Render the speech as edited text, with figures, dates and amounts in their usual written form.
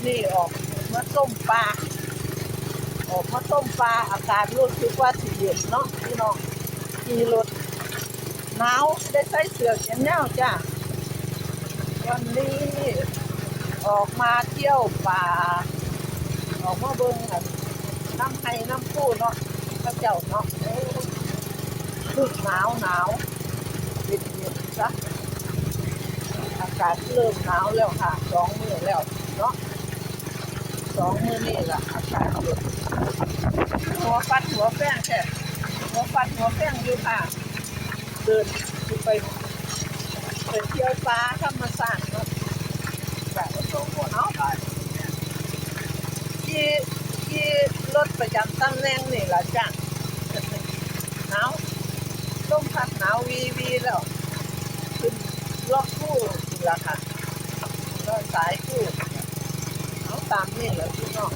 นี่ออกมาส้มปลาออกมาส้มปลาอากาศรู้สึกว่าสิเย็นเนาะพี่น้องขี่รถหนาวได้ใส่เสื้อแขนยาวจ้าวันนี้ออกมาเที่ยวป่าออกมาเบิ่งน้ำไห้น้ำพุเนาะพระเจ้าเนาะรู้หนาวเย็นๆซะอากาศเริ่มหนาวแล้วค่ะ2 มื้อแล้วเนาะ2 มื้อนี่ล่ะอากาศเย็นหัวฟัดหัวแป้งแค่หัวฟัดหัวแป้งอยู่ค่ะเดินไปเที่ยวป่าธรรมชาติเนาะแบบเอาที่รถประจำตำแหน่งนี่ล่ะจ้ะหนาวต้มผัดหนาววีแล้วขึ้นล็อกคู่นี่ล่ะค่ะก็สายคู่เอาตามนี่แหละพี่น้อง